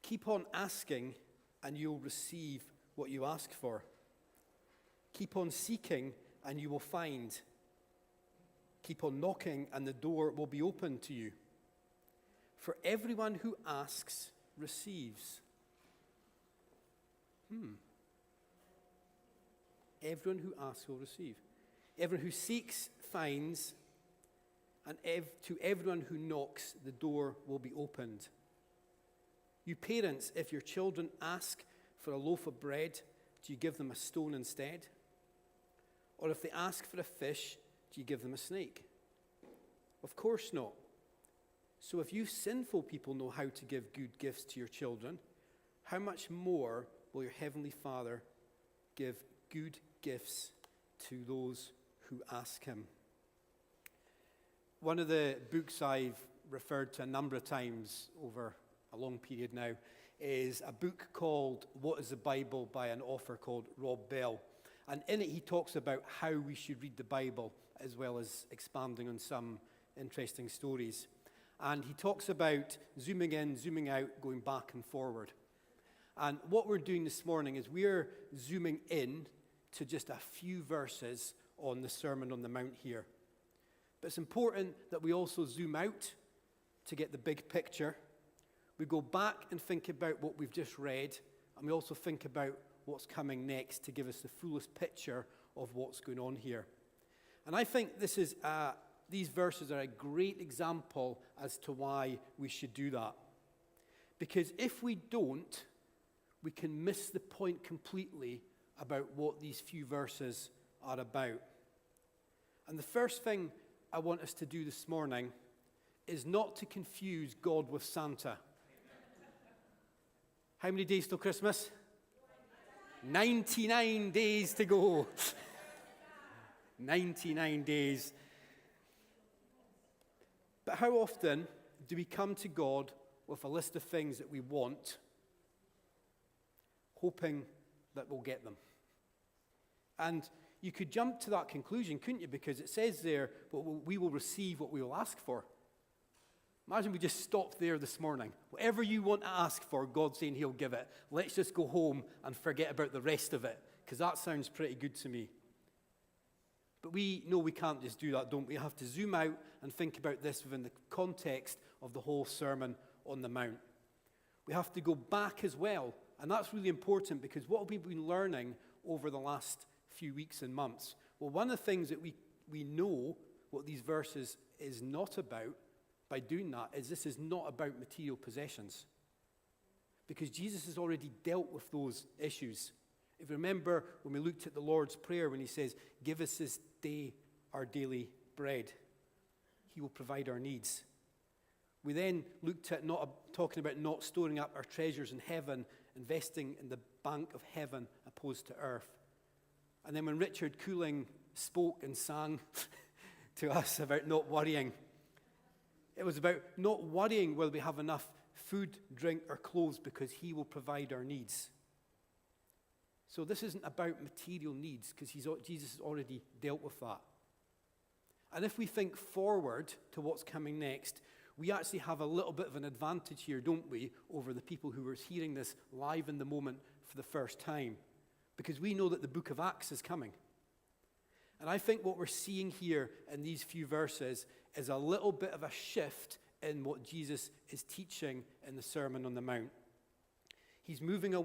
Keep on asking and you'll receive what you ask for. Keep on seeking and you will find. Keep on knocking and the door will be opened to you. For everyone who asks receives. Everyone who asks will receive. Everyone who seeks finds, and to everyone who knocks, the door will be opened. You parents, if your children ask for a loaf of bread, do you give them a stone instead? Or if they ask for a fish, do you give them a snake? Of course not. So if you sinful people know how to give good gifts to your children, how much more will your heavenly Father give good gifts to those who ask him? One of the books I've referred to a number of times over a long period now is a book called What is the Bible by an author called Rob Bell. And in it he talks about how we should read the Bible as well as expanding on some interesting stories. And he talks about zooming in, zooming out, going back and forward. And what we're doing this morning is we're zooming in to just a few verses on the Sermon on the Mount here. But it's important that we also zoom out to get the big picture. We go back and think about what we've just read, and we also think about what's coming next to give us the fullest picture of what's going on here. And I think these verses are a great example as to why we should do that. Because if we don't, we can miss the point completely about what these few verses are about. And the first thing I want us to do this morning is not to confuse God with Santa. How many days till Christmas? 99 days to go. 99 days. But how often do we come to God with a list of things that we want, hoping that we'll get them? And you could jump to that conclusion, couldn't you? Because it says there, but we will receive what we will ask for. Imagine we just stopped there this morning. Whatever you want to ask for, God's saying he'll give it. Let's just go home and forget about the rest of it, because that sounds pretty good to me. But we know we can't just do that, don't we? We have to zoom out and think about this within the context of the whole Sermon on the Mount. We have to go back as well, and that's really important, because what have we been learning over the last few weeks and months? Well, one of the things that we know what these verses is not about by doing that is this is not about material possessions, because Jesus has already dealt with those issues. If you remember when we looked at the Lord's Prayer, when he says, give us this day our daily bread, he will provide our needs. We then looked at talking about not storing up our treasures in heaven, investing in the bank of heaven opposed to earth. And then when Richard Cooling spoke and sang to us about not worrying, it was about not worrying whether we have enough food, drink, or clothes, because he will provide our needs. So this isn't about material needs, because Jesus has already dealt with that. And if we think forward to what's coming next, we actually have a little bit of an advantage here, don't we, over the people who are hearing this live in the moment for the first time, because we know that the book of Acts is coming. And I think what we're seeing here in these few verses is a little bit of a shift in what Jesus is teaching in the Sermon on the Mount. He's moving away